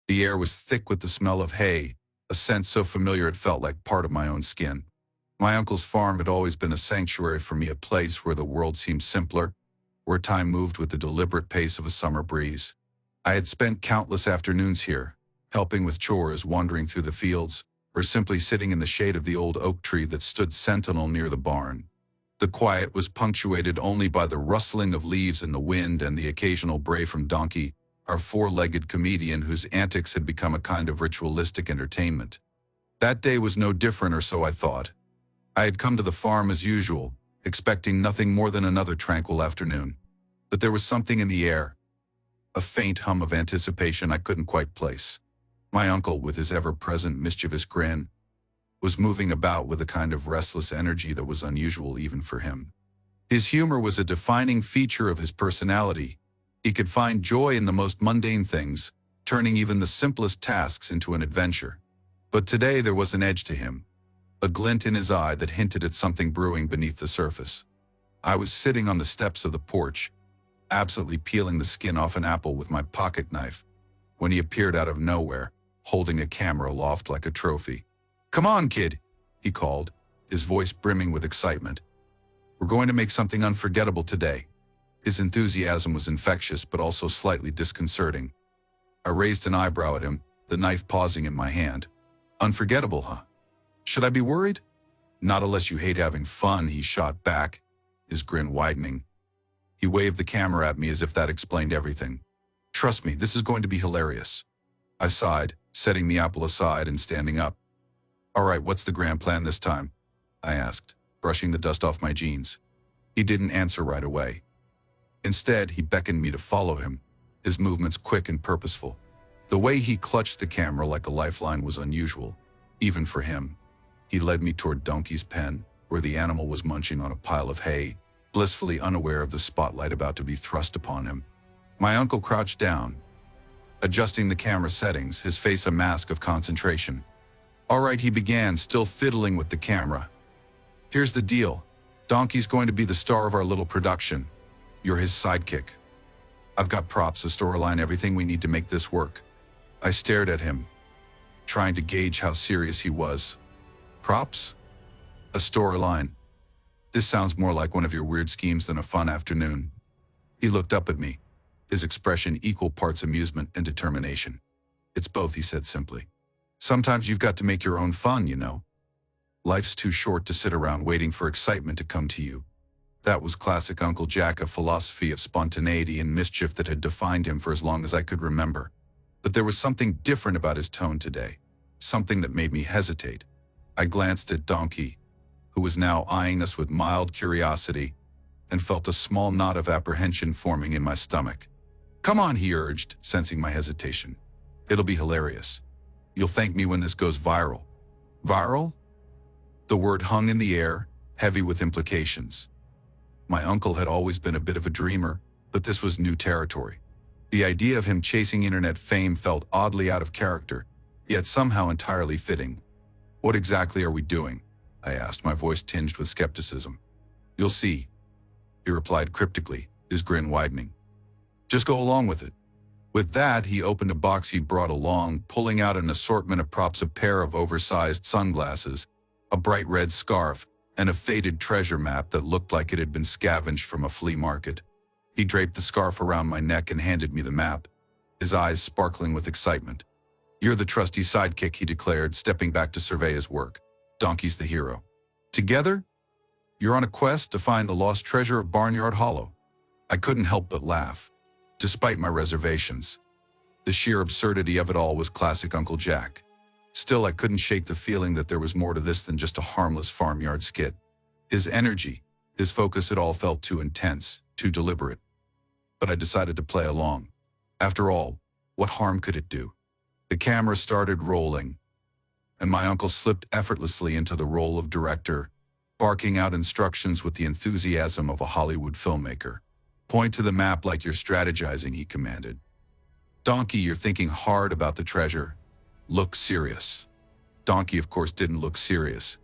The air was thick with the smell of hay, a scent so familiar it felt like part of my own skin. My uncle's farm had always been a sanctuary for me, a place where the world seemed simpler, where time moved with the deliberate pace of a summer breeze. I had spent countless afternoons here, helping with chores, wandering through the fields, or simply sitting in the shade of the old oak tree that stood sentinel near the barn. The quiet was punctuated only by the rustling of leaves in the wind and the occasional bray from Donkey, our four-legged comedian whose antics had become a kind of ritualistic entertainment. That day was no different, or so I thought. I had come to the farm as usual, expecting nothing more than another tranquil afternoon. But there was something in the air, a faint hum of anticipation I couldn't quite place. My uncle, with his ever-present mischievous grin, was moving about with a kind of restless energy that was unusual even for him. His humor was a defining feature of his personality. He could find joy in the most mundane things, turning even the simplest tasks into an adventure. But today there was an edge to him, a glint in his eye that hinted at something brewing beneath the surface. I was sitting on the steps of the porch, absently peeling the skin off an apple with my pocket knife, when he appeared out of nowhere, holding a camera aloft like a trophy. "Come on, kid," he called, his voice brimming with excitement. "We're going to make something unforgettable today." His enthusiasm was infectious but also slightly disconcerting. I raised an eyebrow at him, the knife pausing in my hand. "Unforgettable, huh? Should I be worried?" "Not unless you hate having fun," he shot back, his grin widening. He waved the camera at me as if that explained everything. "Trust me, this is going to be hilarious." I sighed, setting the apple aside and standing up. "All right, what's the grand plan this time?" I asked, brushing the dust off my jeans. He didn't answer right away. Instead, he beckoned me to follow him, his movements quick and purposeful. The way he clutched the camera like a lifeline was unusual, even for him. He led me toward Donkey's pen, where the animal was munching on a pile of hay, blissfully unaware of the spotlight about to be thrust upon him. My uncle crouched down, adjusting the camera settings, his face a mask of concentration. "All right," he began, still fiddling with the camera. "Here's the deal. Donkey's going to be the star of our little production. You're his sidekick. I've got props, a storyline, everything we need to make this work." I stared at him, trying to gauge how serious he was. "Props? A storyline? This sounds more like one of your weird schemes than a fun afternoon." He looked up at me, his expression equal parts amusement and determination. "It's both," he said simply. "Sometimes you've got to make your own fun, you know. Life's too short to sit around waiting for excitement to come to you." That was classic Uncle Jack, a philosophy of spontaneity and mischief that had defined him for as long as I could remember. But there was something different about his tone today, something that made me hesitate. I glanced at Donkey, who was now eyeing us with mild curiosity, and felt a small knot of apprehension forming in my stomach. "Come on," he urged, sensing my hesitation. "It'll be hilarious. You'll thank me when this goes viral." "Viral?" The word hung in the air, heavy with implications. My uncle had always been a bit of a dreamer, but this was new territory. The idea of him chasing internet fame felt oddly out of character, yet somehow entirely fitting. "What exactly are we doing?" I asked, my voice tinged with skepticism. "You'll see," he replied cryptically, his grin widening. "Just go along with it." With that, he opened a box he'd brought along, pulling out an assortment of props, a pair of oversized sunglasses, a bright red scarf, and a faded treasure map that looked like it had been scavenged from a flea market. He draped the scarf around my neck and handed me the map, his eyes sparkling with excitement. "You're the trusty sidekick," he declared, stepping back to survey his work. "Donkey's the hero. Together, you're on a quest to find the lost treasure of Barnyard Hollow." I couldn't help but laugh, despite my reservations. The sheer absurdity of it all was classic Uncle Jack. Still, I couldn't shake the feeling that there was more to this than just a harmless farmyard skit. His energy, his focus, it all felt too intense, too deliberate. But I decided to play along. After all, what harm could it do? The camera started rolling, and my uncle slipped effortlessly into the role of director, barking out instructions with the enthusiasm of a Hollywood filmmaker. "Point to the map like you're strategizing," he commanded. "Donkey, you're thinking hard about the treasure. Look serious." Donkey, of course, didn't look serious.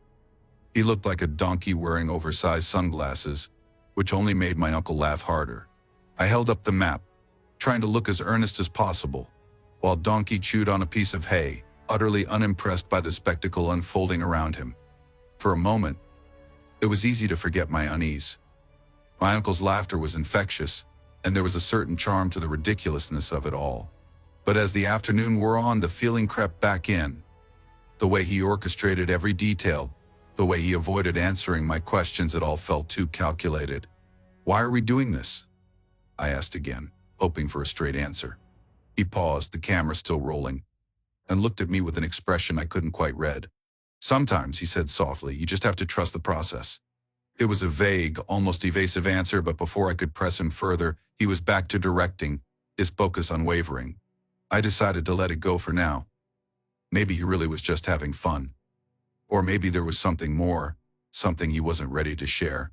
He looked like a donkey wearing oversized sunglasses, which only made my uncle laugh harder. I held up the map, trying to look as earnest as possible. while Donkey chewed on a piece of hay, utterly unimpressed by the spectacle unfolding around him. For a moment, it was easy to forget my unease. My uncle's laughter was infectious, and there was a certain charm to the ridiculousness of it all. But as the afternoon wore on, the feeling crept back in. The way he orchestrated every detail, the way he avoided answering my questions, it all felt too calculated. "Why are we doing this?" I asked again, hoping for a straight answer. He paused, the camera still rolling, and looked at me with an expression I couldn't quite read. "Sometimes," he said softly, "you just have to trust the process." It was a vague, almost evasive answer, but before I could press him further, he was back to directing, his focus unwavering. I decided to let it go for now. Maybe he really was just having fun. Or maybe there was something more, something he wasn't ready to share.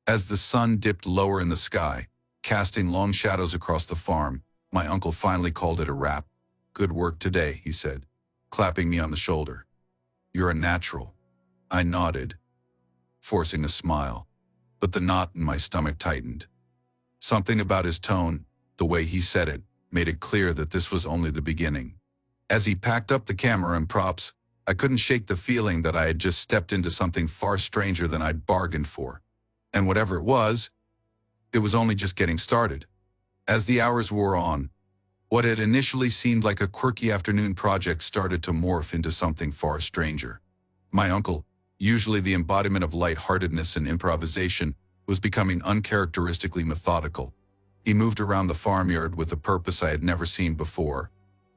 As the sun dipped lower in the sky, casting long shadows across the farm, my uncle finally called it a wrap. "Good work today," he said, clapping me on the shoulder. "You're a natural." I nodded, forcing a smile, but the knot in my stomach tightened. Something about his tone, the way he said it, made it clear that this was only the beginning. As he packed up the camera and props, I couldn't shake the feeling that I had just stepped into something far stranger than I'd bargained for. And whatever it was only just getting started. As the hours wore on, what had initially seemed like a quirky afternoon project started to morph into something far stranger. My uncle, usually the embodiment of lightheartedness and improvisation, was becoming uncharacteristically methodical. He moved around the farmyard with a purpose I had never seen before,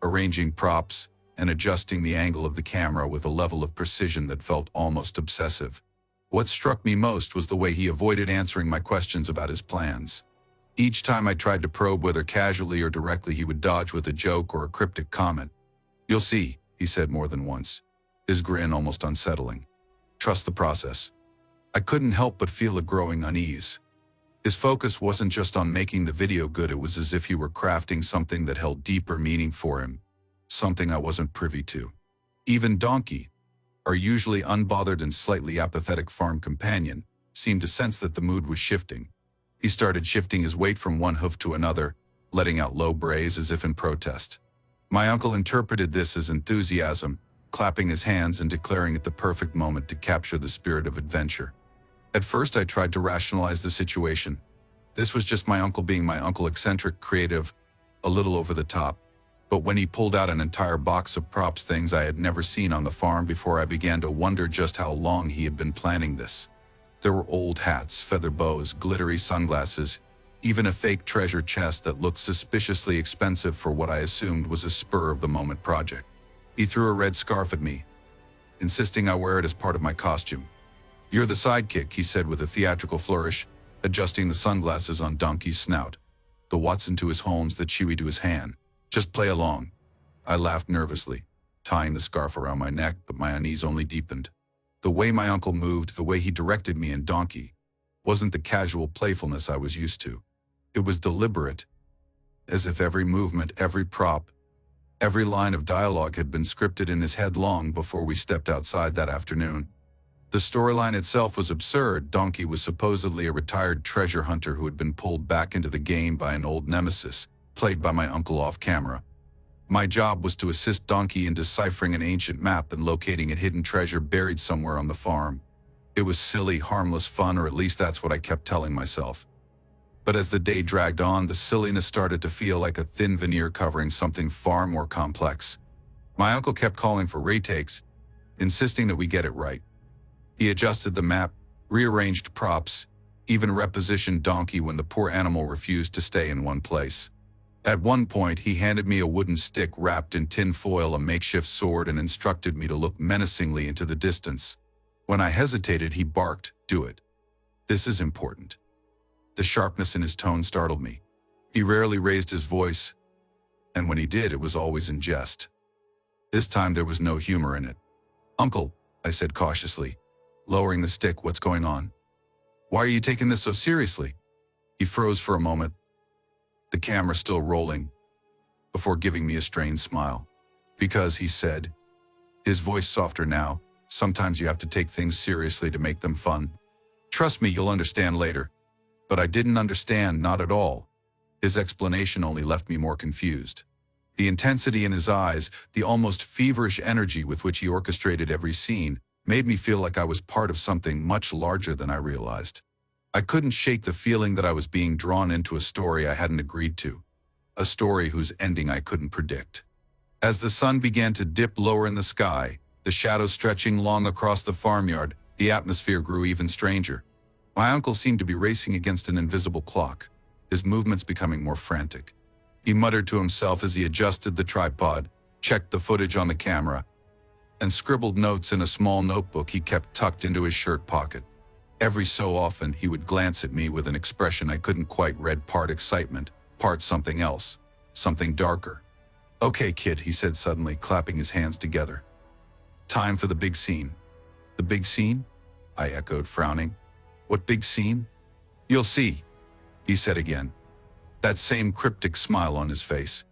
arranging props and adjusting the angle of the camera with a level of precision that felt almost obsessive. What struck me most was the way he avoided answering my questions about his plans. Each time I tried to probe, whether casually or directly, he would dodge with a joke or a cryptic comment. "You'll see," he said more than once, his grin almost unsettling. "Trust the process." I couldn't help but feel a growing unease. His focus wasn't just on making the video good, it was as if he were crafting something that held deeper meaning for him, something I wasn't privy to. Even Donkey, our usually unbothered and slightly apathetic farm companion, seemed to sense that the mood was shifting. He started shifting his weight from one hoof to another, letting out low brays as if in protest. My uncle interpreted this as enthusiasm, clapping his hands and declaring it the perfect moment to capture the spirit of adventure. At first I tried to rationalize the situation. This was just my uncle being my uncle, eccentric, creative, a little over the top. But when he pulled out an entire box of props, things I had never seen on the farm before, I began to wonder just how long he had been planning this. There were old hats, feather bows, glittery sunglasses, even a fake treasure chest that looked suspiciously expensive for what I assumed was a spur-of-the-moment project. He threw a red scarf at me, insisting I wear it as part of my costume. "You're the sidekick," he said with a theatrical flourish, adjusting the sunglasses on Donkey's snout, the Watson to his Holmes, the Chewie to his Han. "Just play along." I laughed nervously, tying the scarf around my neck, but my unease only deepened. The way my uncle moved, the way he directed me and Donkey, wasn't the casual playfulness I was used to. It was deliberate, as if every movement, every prop, every line of dialogue had been scripted in his head long before we stepped outside that afternoon. The storyline itself was absurd. Donkey was supposedly a retired treasure hunter who had been pulled back into the game by an old nemesis, played by my uncle off camera. My job was to assist Donkey in deciphering an ancient map and locating a hidden treasure buried somewhere on the farm. It was silly, harmless fun, or at least that's what I kept telling myself. But as the day dragged on, the silliness started to feel like a thin veneer covering something far more complex. My uncle kept calling for retakes, insisting that we get it right. He adjusted the map, rearranged props, even repositioned Donkey when the poor animal refused to stay in one place. At one point, he handed me a wooden stick wrapped in tin foil, a makeshift sword, and instructed me to look menacingly into the distance. When I hesitated, he barked, "Do it. This is important." The sharpness in his tone startled me. He rarely raised his voice, and when he did, it was always in jest. This time there was no humor in it. "Uncle," I said cautiously, lowering the stick, "what's going on? Why are you taking this so seriously?" He froze for a moment, the camera still rolling, before giving me a strained smile. "Because," he said, his voice softer now, "sometimes you have to take things seriously to make them fun. Trust me, you'll understand later." But I didn't understand, not at all. His explanation only left me more confused. The intensity in his eyes, the almost feverish energy with which he orchestrated every scene, made me feel like I was part of something much larger than I realized. I couldn't shake the feeling that I was being drawn into a story I hadn't agreed to, a story whose ending I couldn't predict. As the sun began to dip lower in the sky, the shadows stretching long across the farmyard, the atmosphere grew even stranger. My uncle seemed to be racing against an invisible clock, his movements becoming more frantic. He muttered to himself as he adjusted the tripod, checked the footage on the camera, and scribbled notes in a small notebook he kept tucked into his shirt pocket. Every so often, he would glance at me with an expression I couldn't quite read, part excitement, part something else, something darker. "Okay, kid," he said suddenly, clapping his hands together. "Time for the big scene." "The big scene?" I echoed, frowning. "What big scene?" "You'll see," he said again, that same cryptic smile on his face.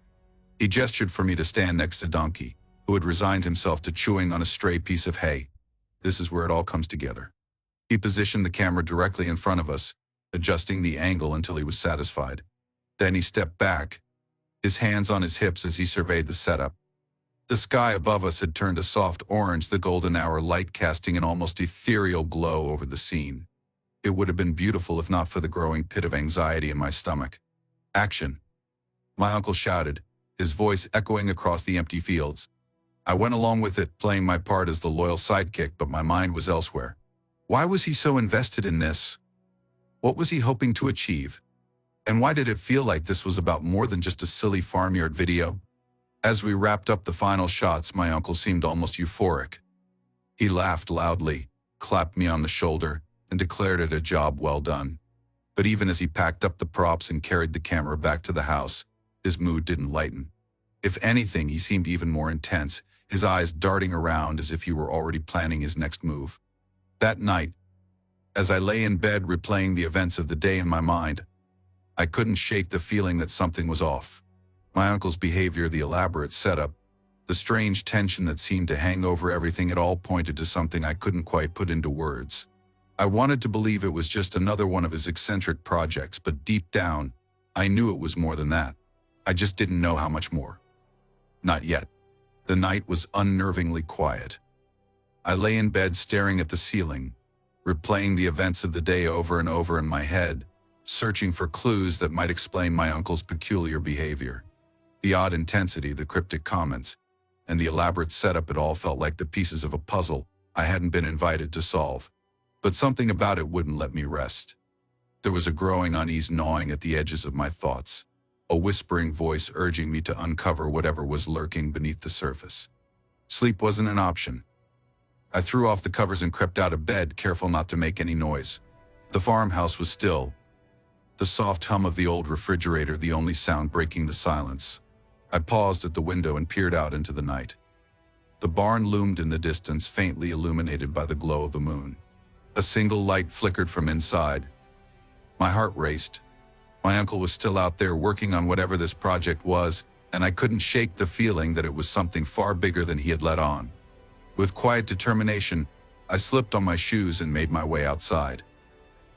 He gestured for me to stand next to Donkey, who had resigned himself to chewing on a stray piece of hay. This is where it all comes together. He positioned the camera directly in front of us, adjusting the angle until he was satisfied. Then he stepped back, his hands on his hips as he surveyed the setup. The sky above us had turned a soft orange, the golden hour light casting an almost ethereal glow over the scene. It would have been beautiful if not for the growing pit of anxiety in my stomach. "Action!" my uncle shouted, his voice echoing across the empty fields. I went along with it, playing my part as the loyal sidekick, but my mind was elsewhere. Why was he so invested in this? What was he hoping to achieve? And why did it feel like this was about more than just a silly farmyard video? As we wrapped up the final shots, my uncle seemed almost euphoric. He laughed loudly, clapped me on the shoulder, and declared it a job well done. But even as he packed up the props and carried the camera back to the house, his mood didn't lighten. If anything, he seemed even more intense, his eyes darting around as if he were already planning his next move. That night, as I lay in bed replaying the events of the day in my mind, I couldn't shake the feeling that something was off. My uncle's behavior, the elaborate setup, the strange tension that seemed to hang over everything, it all pointed to something I couldn't quite put into words. I wanted to believe it was just another one of his eccentric projects, but deep down, I knew it was more than that. I just didn't know how much more. Not yet. The night was unnervingly quiet. I lay in bed staring at the ceiling, replaying the events of the day over and over in my head, searching for clues that might explain my uncle's peculiar behavior. The odd intensity, the cryptic comments, and the elaborate setup, it all felt like the pieces of a puzzle I hadn't been invited to solve. But something about it wouldn't let me rest. There was a growing unease gnawing at the edges of my thoughts, a whispering voice urging me to uncover whatever was lurking beneath the surface. Sleep wasn't an option. I threw off the covers and crept out of bed, careful not to make any noise. The farmhouse was still, the soft hum of the old refrigerator the only sound breaking the silence. I paused at the window and peered out into the night. The barn loomed in the distance, faintly illuminated by the glow of the moon. A single light flickered from inside. My heart raced. My uncle was still out there working on whatever this project was, and I couldn't shake the feeling that it was something far bigger than he had let on. With quiet determination, I slipped on my shoes and made my way outside.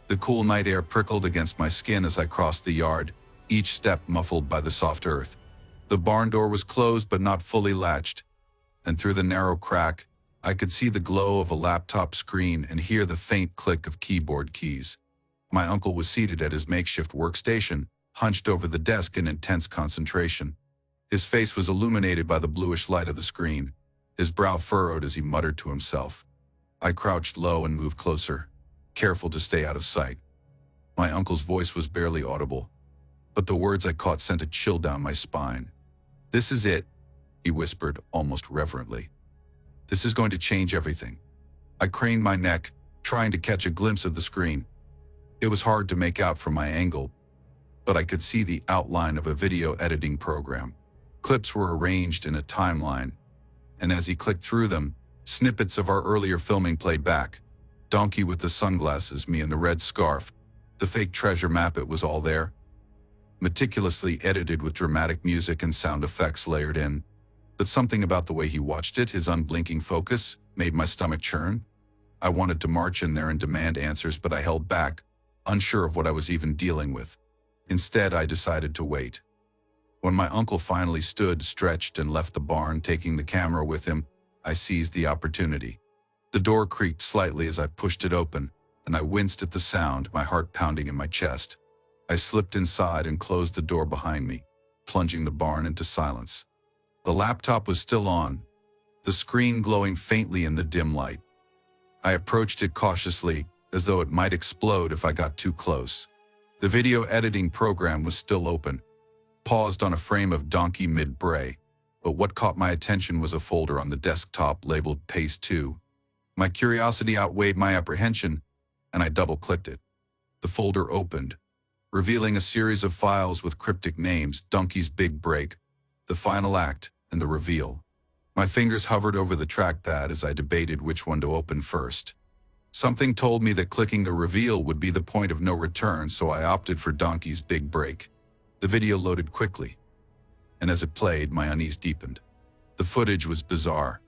The cool night air prickled against my skin as I crossed the yard, each step muffled by the soft earth. The barn door was closed but not fully latched, and through the narrow crack, I could see the glow of a laptop screen and hear the faint click of keyboard keys. My uncle was seated at his makeshift workstation, hunched over the desk in intense concentration. His face was illuminated by the bluish light of the screen, his brow furrowed as he muttered to himself. I crouched low and moved closer, careful to stay out of sight. My uncle's voice was barely audible, but the words I caught sent a chill down my spine. "This is it," he whispered, almost reverently. "This is going to change everything." I craned my neck, trying to catch a glimpse of the screen. It was hard to make out from my angle, but I could see the outline of a video editing program. Clips were arranged in a timeline, and as he clicked through them, snippets of our earlier filming played back. Donkey with the sunglasses, me in the red scarf, the fake treasure map, it was all there. Meticulously edited with dramatic music and sound effects layered in. But something about the way he watched it, his unblinking focus, made my stomach churn. I wanted to march in there and demand answers, but I held back, unsure of what I was even dealing with. Instead, I decided to wait. When my uncle finally stood, stretched, and left the barn, taking the camera with him, I seized the opportunity. The door creaked slightly as I pushed it open, and I winced at the sound, my heart pounding in my chest. I slipped inside and closed the door behind me, plunging the barn into silence. The laptop was still on, the screen glowing faintly in the dim light. I approached it cautiously, as though it might explode if I got too close. The video editing program was still open, paused on a frame of donkey mid-bray, but what caught my attention was a folder on the desktop labeled Paste 2. My curiosity outweighed my apprehension, and I double-clicked it. The folder opened, revealing a series of files with cryptic names: Donkey's Big Break, The Final Act, and The Reveal. My fingers hovered over the trackpad as I debated which one to open first. Something told me that clicking The Reveal would be the point of no return, so I opted for Donkey's Big Break. The video loaded quickly, and as it played, my unease deepened. The footage was bizarre.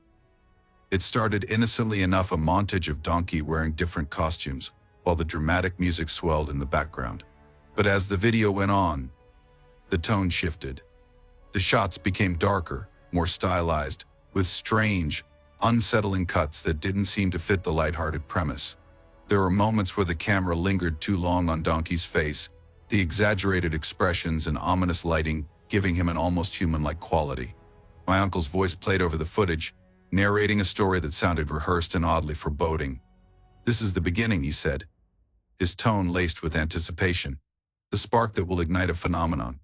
It started innocently enough, a montage of Donkey wearing different costumes, while the dramatic music swelled in the background. But as the video went on, the tone shifted. The shots became darker, more stylized, with strange, unsettling cuts that didn't seem to fit the lighthearted premise. There were moments where the camera lingered too long on Donkey's face, the exaggerated expressions and ominous lighting giving him an almost human-like quality. My uncle's voice played over the footage, narrating a story that sounded rehearsed and oddly foreboding. "This is the beginning," he said, his tone laced with anticipation, the spark that will ignite a phenomenon.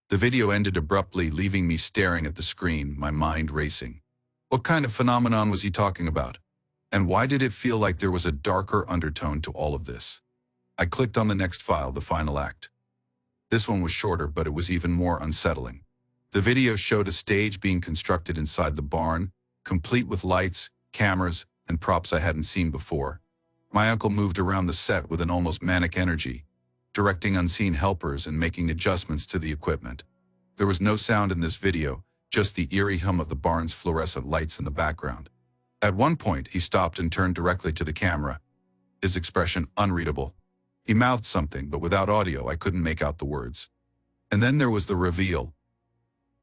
The video ended abruptly, leaving me staring at the screen, my mind racing. What kind of phenomenon was he talking about? And why did it feel like there was a darker undertone to all of this? I clicked on the next file, The Final Act. This one was shorter, but it was even more unsettling. The video showed a stage being constructed inside the barn, complete with lights, cameras, and props I hadn't seen before. My uncle moved around the set with an almost manic energy, directing unseen helpers and making adjustments to the equipment. There was no sound in this video, just the eerie hum of the barn's fluorescent lights in the background. At one point, he stopped and turned directly to the camera, his expression unreadable. He mouthed something, but without audio, I couldn't make out the words. And then there was the reveal.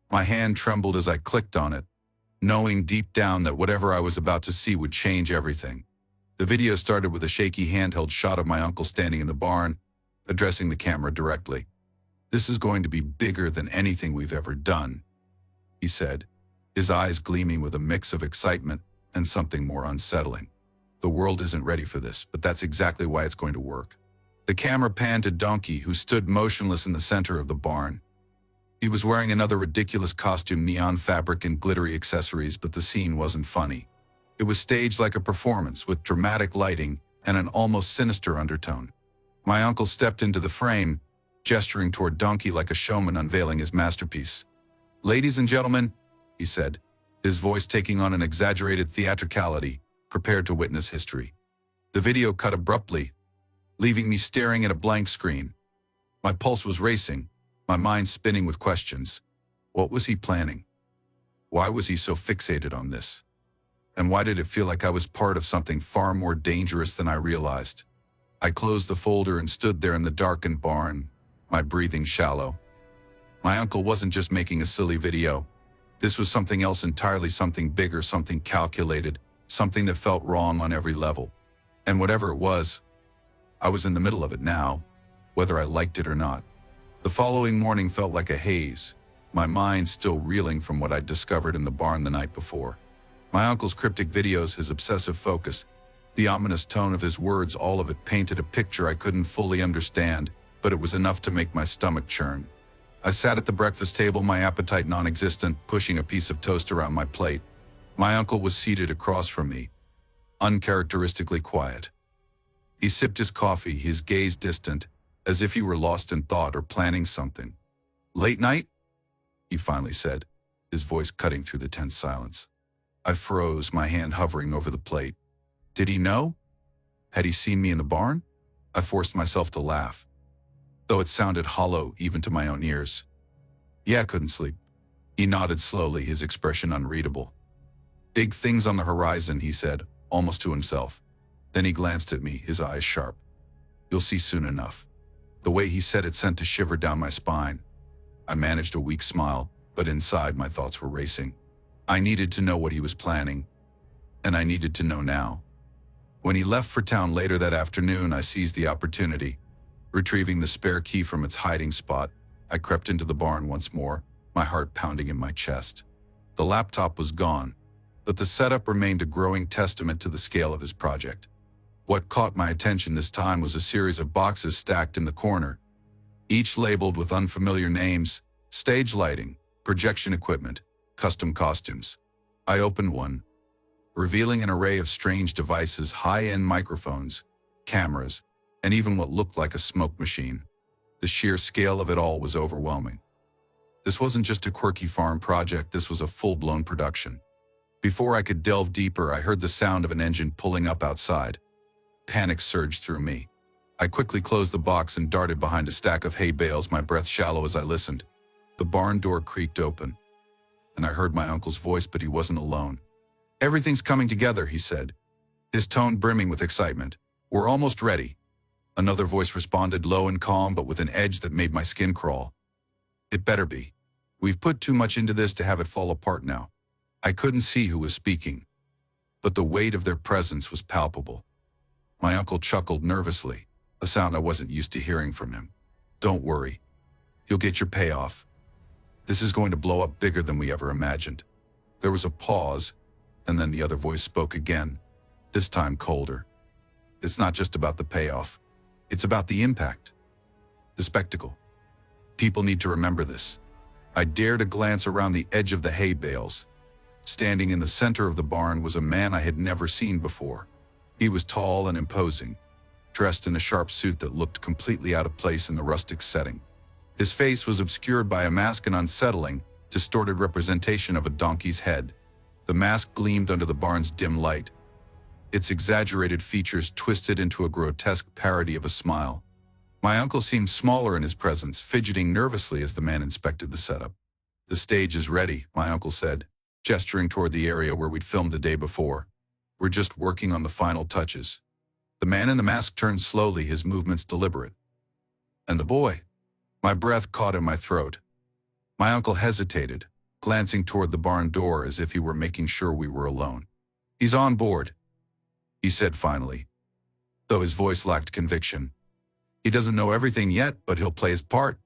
My hand trembled as I clicked on it, knowing deep down that whatever I was about to see would change everything. The video started with a shaky handheld shot of my uncle standing in the barn, addressing the camera directly. "This is going to be bigger than anything we've ever done," he said, his eyes gleaming with a mix of excitement and something more unsettling. "The world isn't ready for this, but that's exactly why it's going to work." The camera panned to Donkey, who stood motionless in the center of the barn. He was wearing another ridiculous costume, neon fabric and glittery accessories, but the scene wasn't funny. It was staged like a performance, with dramatic lighting and an almost sinister undertone. My uncle stepped into the frame, gesturing toward Donkey like a showman unveiling his masterpiece. "Ladies and gentlemen," he said, his voice taking on an exaggerated theatricality, prepared to witness history. The video cut abruptly, leaving me staring at a blank screen. My pulse was racing, my mind spinning with questions. What was he planning? Why was he so fixated on this? And why did it feel like I was part of something far more dangerous than I realized? I closed the folder and stood there in the darkened barn, my breathing shallow. My uncle wasn't just making a silly video. This was something else entirely, something bigger, something calculated, something that felt wrong on every level. And whatever it was, I was in the middle of it now, whether I liked it or not. The following morning felt like a haze, my mind still reeling from what I'd discovered in the barn the night before. My uncle's cryptic videos, his obsessive focus, the ominous tone of his words, all of it painted a picture I couldn't fully understand, but it was enough to make my stomach churn. I sat at the breakfast table, my appetite non-existent, pushing a piece of toast around my plate. My uncle was seated across from me, uncharacteristically quiet. He sipped his coffee, his gaze distant, as if he were lost in thought or planning something. "Late night?" he finally said, his voice cutting through the tense silence. I froze, my hand hovering over the plate. Did he know? Had he seen me in the barn? I forced myself to laugh, though it sounded hollow even to my own ears. "Yeah, I couldn't sleep." He nodded slowly, his expression unreadable. "Big things on the horizon," he said, almost to himself. Then he glanced at me, his eyes sharp. "You'll see soon enough." The way he said it sent a shiver down my spine. I managed a weak smile, but inside my thoughts were racing. I needed to know what he was planning, and I needed to know now. When he left for town later that afternoon, I seized the opportunity. Retrieving the spare key from its hiding spot, I crept into the barn once more, my heart pounding in my chest. The laptop was gone, but the setup remained a growing testament to the scale of his project. What caught my attention this time was a series of boxes stacked in the corner, each labeled with unfamiliar names: stage lighting, projection equipment, custom costumes. I opened one, revealing an array of strange devices: high-end microphones, cameras, and even what looked like a smoke machine. The sheer scale of it all was overwhelming. This wasn't just a quirky farm project, this was a full-blown production. Before I could delve deeper, I heard the sound of an engine pulling up outside. Panic surged through me. I quickly closed the box and darted behind a stack of hay bales, my breath shallow as I listened. The barn door creaked open, and I heard my uncle's voice, but he wasn't alone. "Everything's coming together," he said, his tone brimming with excitement. "We're almost ready." Another voice responded, low and calm, but with an edge that made my skin crawl. "It better be. We've put too much into this to have it fall apart now." I couldn't see who was speaking, but the weight of their presence was palpable. My uncle chuckled nervously, a sound I wasn't used to hearing from him. "Don't worry. You'll get your payoff. This is going to blow up bigger than we ever imagined." There was a pause, and then the other voice spoke again, this time colder. "It's not just about the payoff. It's about the impact. The spectacle. People need to remember this." I dared a glance around the edge of the hay bales. Standing in the center of the barn was a man I had never seen before. He was tall and imposing, dressed in a sharp suit that looked completely out of place in the rustic setting. His face was obscured by a mask, an unsettling, distorted representation of a donkey's head. The mask gleamed under the barn's dim light, its exaggerated features twisted into a grotesque parody of a smile. My uncle seemed smaller in his presence, fidgeting nervously as the man inspected the setup. "The stage is ready," my uncle said, gesturing toward the area where we'd filmed the day before. "We're just working on the final touches." The man in the mask turned slowly, his movements deliberate. "And the boy?" My breath caught in my throat. My uncle hesitated, glancing toward the barn door as if he were making sure we were alone. "He's on board," he said finally, though his voice lacked conviction. "He doesn't know everything yet, but he'll play his part."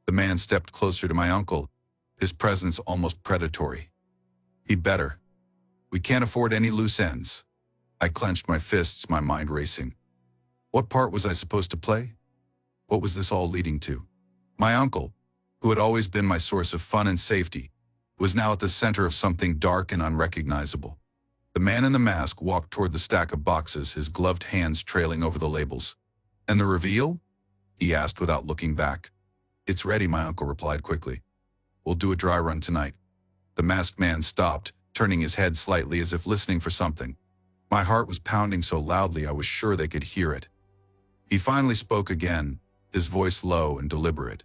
The man stepped closer to my uncle, his presence almost predatory. "He'd better. We can't afford any loose ends." I clenched my fists, my mind racing. What part was I supposed to play? What was this all leading to? My uncle, who had always been my source of fun and safety, was now at the center of something dark and unrecognizable. The man in the mask walked toward the stack of boxes, his gloved hands trailing over the labels. "And the reveal?" he asked without looking back. "It's ready," my uncle replied quickly. "We'll do a dry run tonight." The masked man stopped, turning his head slightly as if listening for something. My heart was pounding so loudly I was sure they could hear it. He finally spoke again, his voice low and deliberate.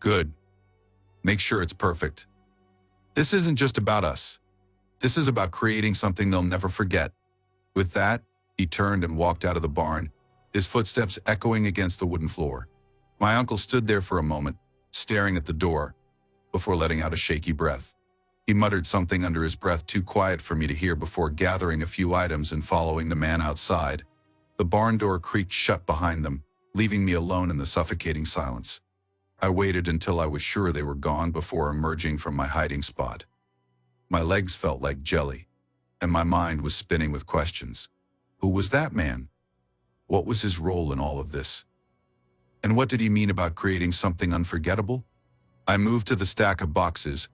"Good. Make sure it's perfect. This isn't just about us. This is about creating something they'll never forget." With that, he turned and walked out of the barn, his footsteps echoing against the wooden floor. My uncle stood there for a moment, staring at the door, before letting out a shaky breath. He muttered something under his breath, too quiet for me to hear, before gathering a few items and following the man outside. The barn door creaked shut behind them, leaving me alone in the suffocating silence. I waited until I was sure they were gone before emerging from my hiding spot. My legs felt like jelly, and my mind was spinning with questions. Who was that man? What was his role in all of this? And what did he mean about creating something unforgettable? I moved to the stack of boxes,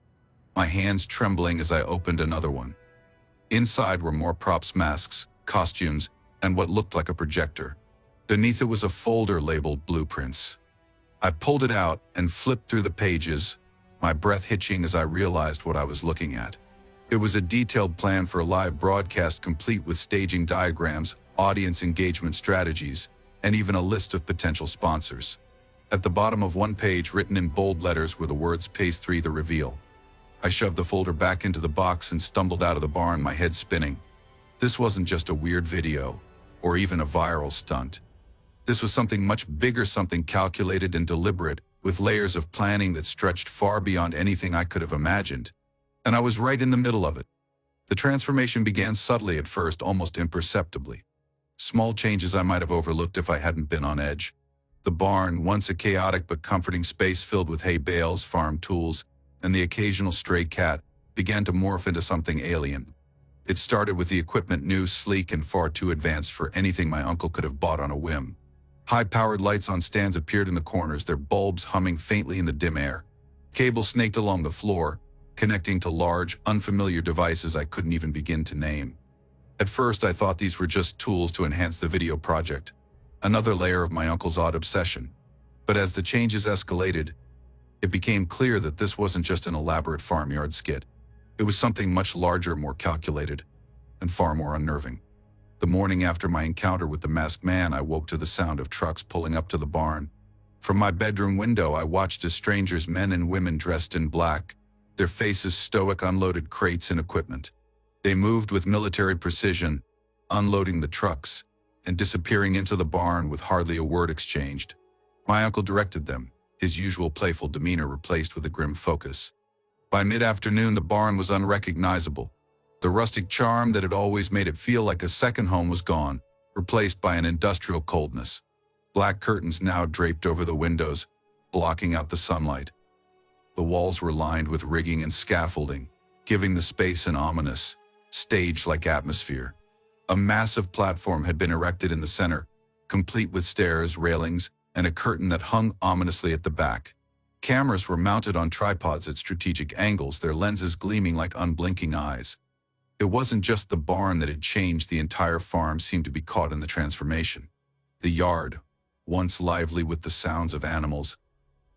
my hands trembling as I opened another one. Inside were more props, masks, costumes, and what looked like a projector. Beneath it was a folder labeled Blueprints. I pulled it out and flipped through the pages, my breath hitching as I realized what I was looking at. It was a detailed plan for a live broadcast, complete with staging diagrams, audience engagement strategies, and even a list of potential sponsors. At the bottom of one page, written in bold letters, were the words "Phase 3, the reveal." I shoved the folder back into the box and stumbled out of the barn, my head spinning. This wasn't just a weird video, or even a viral stunt. This was something much bigger, something calculated and deliberate, with layers of planning that stretched far beyond anything I could have imagined. And I was right in the middle of it. The transformation began subtly at first, almost imperceptibly. Small changes I might have overlooked if I hadn't been on edge. The barn, once a chaotic but comforting space filled with hay bales, farm tools, and the occasional stray cat, began to morph into something alien. It started with the equipment new, sleek, and far too advanced for anything my uncle could have bought on a whim. High-powered lights on stands appeared in the corners, their bulbs humming faintly in the dim air. Cables snaked along the floor, connecting to large, unfamiliar devices I couldn't even begin to name. At first, I thought these were just tools to enhance the video project, another layer of my uncle's odd obsession. But as the changes escalated, it became clear that this wasn't just an elaborate farmyard skit. It was something much larger, more calculated, and far more unnerving. The morning after my encounter with the masked man, I woke to the sound of trucks pulling up to the barn. From my bedroom window, I watched as strangers, men and women dressed in black, their faces stoic, unloaded crates and equipment. They moved with military precision, unloading the trucks and disappearing into the barn with hardly a word exchanged. My uncle directed them, his usual playful demeanor replaced with a grim focus. By mid-afternoon, the barn was unrecognizable. The rustic charm that had always made it feel like a second home was gone, replaced by an industrial coldness. Black curtains now draped over the windows, blocking out the sunlight. The walls were lined with rigging and scaffolding, giving the space an ominous, stage-like atmosphere. A massive platform had been erected in the center, complete with stairs, railings, and a curtain that hung ominously at the back. Cameras were mounted on tripods at strategic angles, their lenses gleaming like unblinking eyes. It wasn't just the barn that had changed, the entire farm seemed to be caught in the transformation. The yard, once lively with the sounds of animals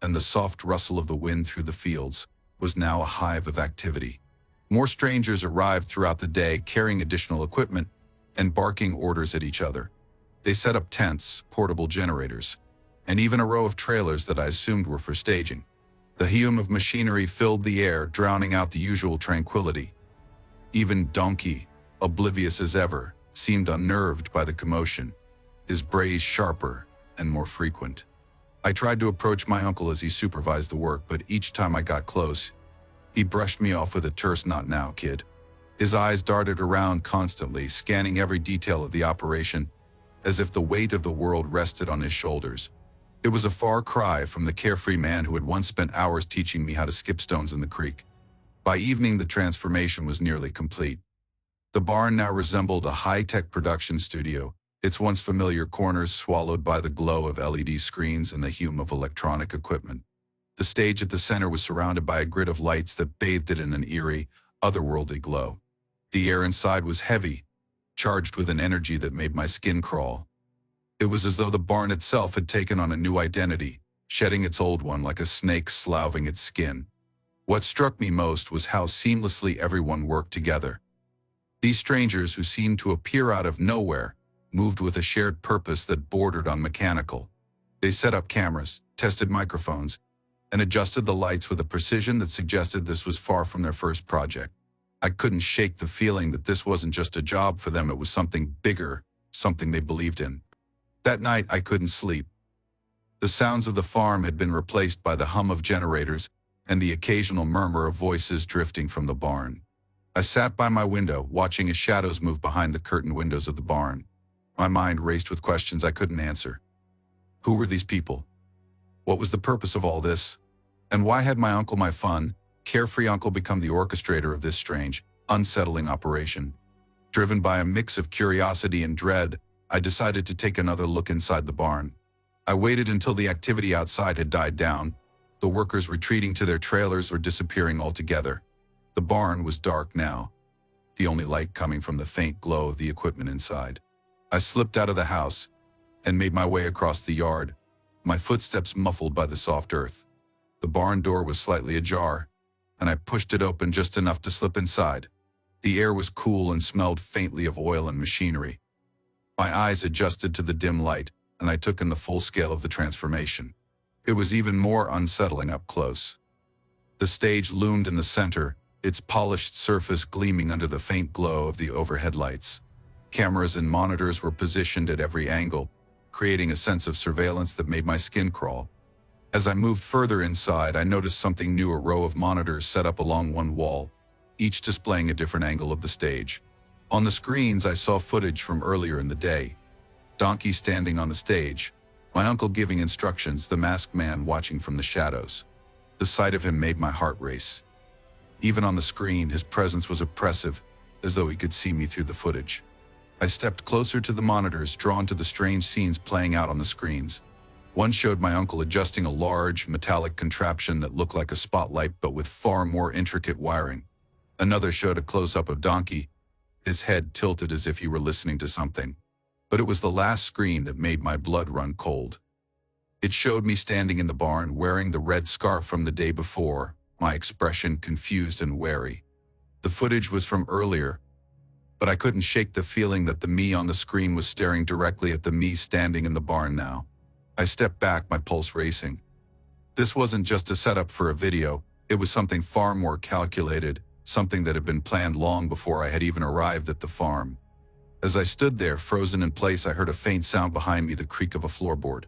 and the soft rustle of the wind through the fields, was now a hive of activity. More strangers arrived throughout the day, carrying additional equipment and barking orders at each other. They set up tents, portable generators, and even a row of trailers that I assumed were for staging. The hum of machinery filled the air, drowning out the usual tranquility. Even Donkey, oblivious as ever, seemed unnerved by the commotion, his brays sharper and more frequent. I tried to approach my uncle as he supervised the work, but each time I got close, he brushed me off with a terse "Not now, kid." His eyes darted around constantly, scanning every detail of the operation, as if the weight of the world rested on his shoulders. It was a far cry from the carefree man who had once spent hours teaching me how to skip stones in the creek. By evening, the transformation was nearly complete. The barn now resembled a high-tech production studio, its once familiar corners swallowed by the glow of LED screens and the hum of electronic equipment. The stage at the center was surrounded by a grid of lights that bathed it in an eerie, otherworldly glow. The air inside was heavy, charged with an energy that made my skin crawl. It was as though the barn itself had taken on a new identity, shedding its old one like a snake sloughing its skin. What struck me most was how seamlessly everyone worked together. These strangers, who seemed to appear out of nowhere, moved with a shared purpose that bordered on mechanical. They set up cameras, tested microphones, and adjusted the lights with a precision that suggested this was far from their first project. I couldn't shake the feeling that this wasn't just a job for them, it was something bigger, something they believed in. That night, I couldn't sleep. The sounds of the farm had been replaced by the hum of generators and the occasional murmur of voices drifting from the barn. I sat by my window, watching as shadows moved behind the curtained windows of the barn. My mind raced with questions I couldn't answer. Who were these people? What was the purpose of all this? And why had my uncle, my fun, carefree uncle, become the orchestrator of this strange, unsettling operation? Driven by a mix of curiosity and dread, I decided to take another look inside the barn. I waited until the activity outside had died down, the workers retreating to their trailers or disappearing altogether. The barn was dark now, the only light coming from the faint glow of the equipment inside. I slipped out of the house and made my way across the yard, my footsteps muffled by the soft earth. The barn door was slightly ajar, and I pushed it open just enough to slip inside. The air was cool and smelled faintly of oil and machinery. My eyes adjusted to the dim light, and I took in the full scale of the transformation. It was even more unsettling up close. The stage loomed in the center, its polished surface gleaming under the faint glow of the overhead lights. Cameras and monitors were positioned at every angle, creating a sense of surveillance that made my skin crawl. As I moved further inside, I noticed something new: a row of monitors set up along one wall, each displaying a different angle of the stage. On the screens, I saw footage from earlier in the day. Donkey standing on the stage, my uncle giving instructions, the masked man watching from the shadows. The sight of him made my heart race. Even on the screen, his presence was oppressive, as though he could see me through the footage. I stepped closer to the monitors, drawn to the strange scenes playing out on the screens. One showed my uncle adjusting a large, metallic contraption that looked like a spotlight but with far more intricate wiring. Another showed a close-up of Donkey, his head tilted as if he were listening to something. But it was the last screen that made my blood run cold. It showed me standing in the barn wearing the red scarf from the day before, my expression confused and wary. The footage was from earlier, but I couldn't shake the feeling that the me on the screen was staring directly at the me standing in the barn now. I stepped back, my pulse racing. This wasn't just a setup for a video, it was something far more calculated, something that had been planned long before I had even arrived at the farm. As I stood there, frozen in place, I heard a faint sound behind me, the creak of a floorboard.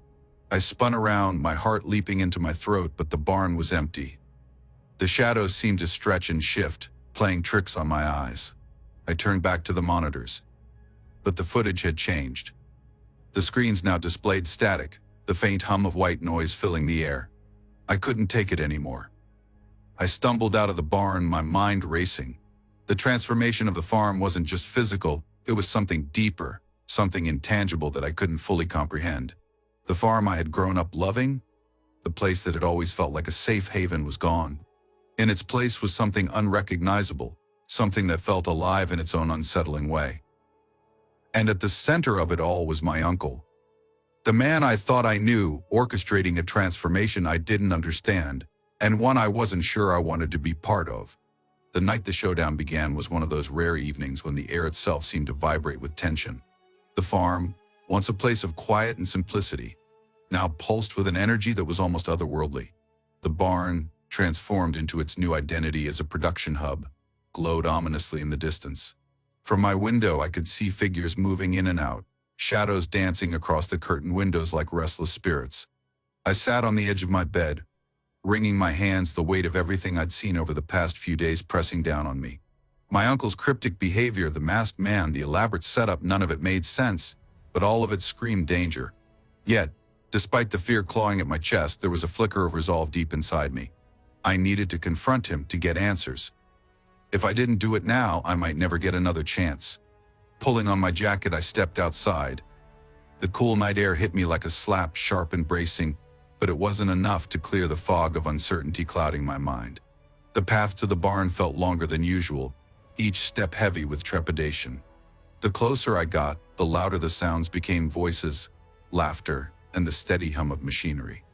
I spun around, my heart leaping into my throat, but the barn was empty. The shadows seemed to stretch and shift, playing tricks on my eyes. I turned back to the monitors. But the footage had changed. The screens now displayed static, the faint hum of white noise filling the air. I couldn't take it anymore. I stumbled out of the barn, my mind racing. The transformation of the farm wasn't just physical, it was something deeper, something intangible that I couldn't fully comprehend. The farm I had grown up loving, the place that had always felt like a safe haven, was gone. In its place was something unrecognizable, something that felt alive in its own unsettling way. And at the center of it all was my uncle. The man I thought I knew, orchestrating a transformation I didn't understand, and one I wasn't sure I wanted to be part of. The night the showdown began was one of those rare evenings when the air itself seemed to vibrate with tension. The farm, once a place of quiet and simplicity, now pulsed with an energy that was almost otherworldly. The barn, transformed into its new identity as a production hub, glowed ominously in the distance. From my window, I could see figures moving in and out, shadows dancing across the curtained windows like restless spirits. I sat on the edge of my bed, wringing my hands, the weight of everything I'd seen over the past few days pressing down on me. My uncle's cryptic behavior, the masked man, the elaborate setup, none of it made sense, but all of it screamed danger. Yet, despite the fear clawing at my chest, there was a flicker of resolve deep inside me. I needed to confront him, to get answers. If I didn't do it now, I might never get another chance. Pulling on my jacket, I stepped outside. The cool night air hit me like a slap, sharp and bracing, but it wasn't enough to clear the fog of uncertainty clouding my mind. The path to the barn felt longer than usual, each step heavy with trepidation. The closer I got, the louder the sounds became: voices, laughter, and the steady hum of machinery.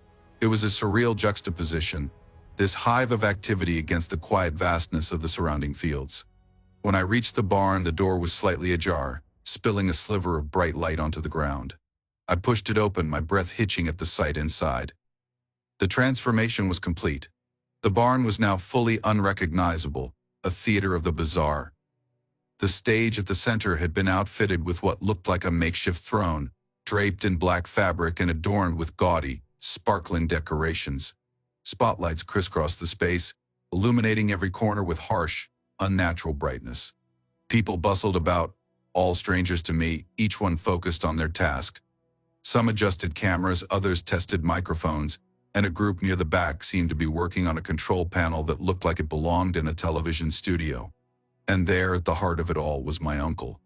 It was a surreal juxtaposition, this hive of activity against the quiet vastness of the surrounding fields. When I reached the barn, the door was slightly ajar, spilling a sliver of bright light onto the ground. I pushed it open, my breath hitching at the sight inside. The transformation was complete. The barn was now fully unrecognizable, a theater of the bizarre. The stage at the center had been outfitted with what looked like a makeshift throne, draped in black fabric and adorned with gaudy, sparkling decorations. Spotlights crisscrossed the space, illuminating every corner with harsh, unnatural brightness. People bustled about, all strangers to me, each one focused on their task. Some adjusted cameras, others tested microphones, and a group near the back seemed to be working on a control panel that looked like it belonged in a television studio. And there, at the heart of it all, was my uncle.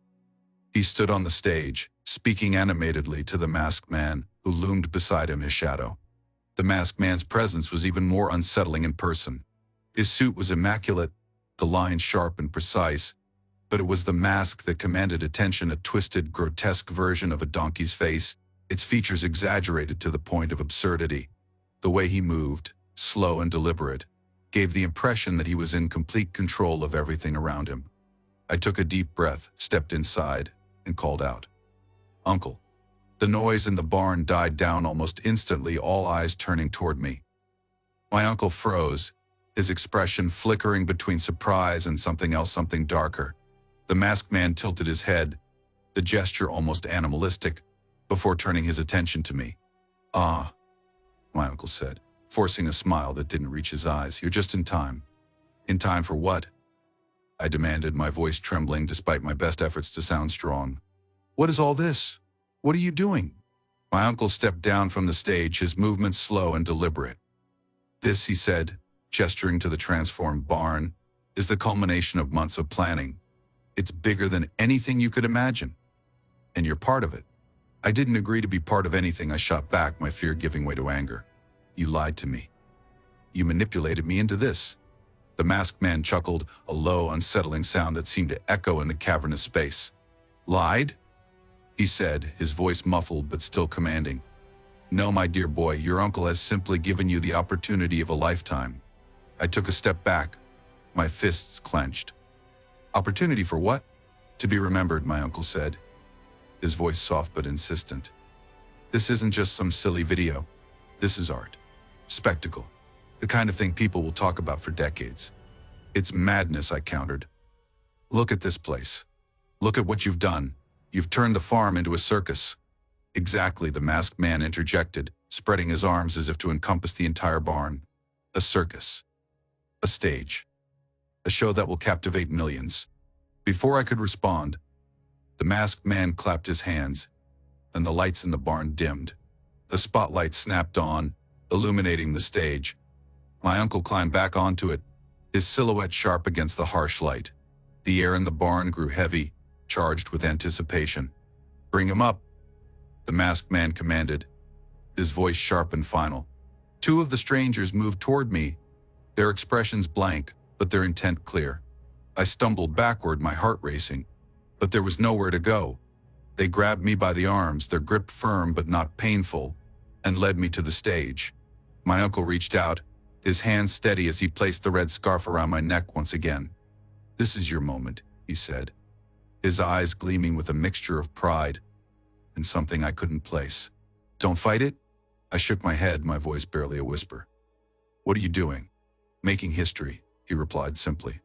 He stood on the stage, speaking animatedly to the masked man, who loomed beside him, his shadow. The masked man's presence was even more unsettling in person. His suit was immaculate, the lines sharp and precise, but it was the mask that commanded attention, a twisted, grotesque version of a donkey's face, its features exaggerated to the point of absurdity. The way he moved, slow and deliberate, gave the impression that he was in complete control of everything around him. I took a deep breath, stepped inside, and called out, "Uncle." The noise in the barn died down almost instantly, all eyes turning toward me. My uncle froze, his expression flickering between surprise and something else, something darker. The masked man tilted his head, the gesture almost animalistic, before turning his attention to me. "Ah," my uncle said. forcing a smile that didn't reach his eyes. "You're just in time." "In time for what?" I demanded, my voice trembling despite my best efforts to sound strong. "What is all this? What are you doing?" My uncle stepped down from the stage, his movements slow and deliberate. "This," he said, gesturing to the transformed barn, "is the culmination of months of planning. It's bigger than anything you could imagine. And you're part of it." I didn't agree to be part of anything, I shot back, my fear giving way to anger. "You lied to me. You manipulated me into this." The masked man chuckled, a low, unsettling sound that seemed to echo in the cavernous space. "Lied?" he said, his voice muffled but still commanding. "No, my dear boy, your uncle has simply given you the opportunity of a lifetime." I took a step back, my fists clenched. "Opportunity for what?" "To be remembered," my uncle said, his voice soft but insistent. "This isn't just some silly video. This is art. Spectacle. The kind of thing people will talk about for decades." "It's madness," I countered. "Look at this place. Look at what you've done. You've turned the farm into a circus." "Exactly," the masked man interjected, spreading his arms as if to encompass the entire barn. "A circus. A stage. A show that will captivate millions." Before I could respond, the masked man clapped his hands, and the lights in the barn dimmed. The spotlight snapped on, illuminating the stage. My uncle climbed back onto it, his silhouette sharp against the harsh light. The air in the barn grew heavy, charged with anticipation. "Bring him up," the masked man commanded, his voice sharp and final. Two of the strangers moved toward me, their expressions blank, but their intent clear. I stumbled backward, my heart racing, but there was nowhere to go. They grabbed me by the arms, their grip firm but not painful, and led me to the stage. My uncle reached out, his hand steady as he placed the red scarf around my neck once again. "This is your moment," he said, his eyes gleaming with a mixture of pride and something I couldn't place. "Don't fight it?" I shook my head, my voice barely a whisper. "What are you doing?" "Making history," he replied simply.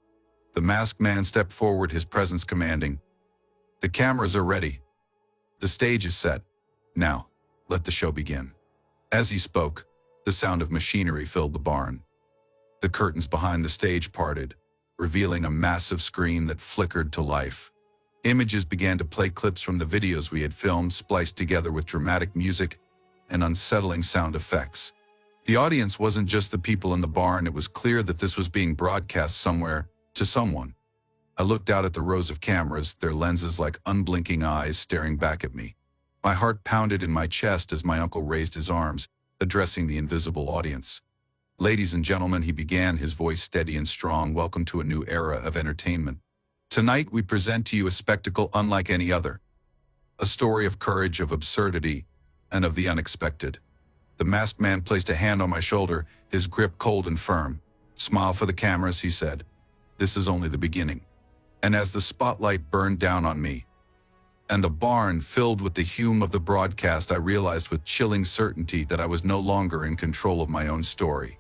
The masked man stepped forward, his presence commanding. "The cameras are ready. The stage is set. Now, let the show begin." As he spoke, the sound of machinery filled the barn. The curtains behind the stage parted, revealing a massive screen that flickered to life. Images began to play, clips from the videos we had filmed, spliced together with dramatic music and unsettling sound effects. The audience wasn't just the people in the barn, it was clear that this was being broadcast somewhere, to someone. I looked out at the rows of cameras, their lenses like unblinking eyes staring back at me. My heart pounded in my chest as my uncle raised his arms, addressing the invisible audience. "Ladies and gentlemen," he began, his voice steady and strong, "welcome to a new era of entertainment. Tonight we present to you a spectacle unlike any other. A story of courage, of absurdity, and of the unexpected." The masked man placed a hand on my shoulder, his grip cold and firm. "Smile for the cameras," he said. "This is only the beginning." And as the spotlight burned down on me, and the barn filled with the hum of the broadcast, I realized with chilling certainty that I was no longer in control of my own story.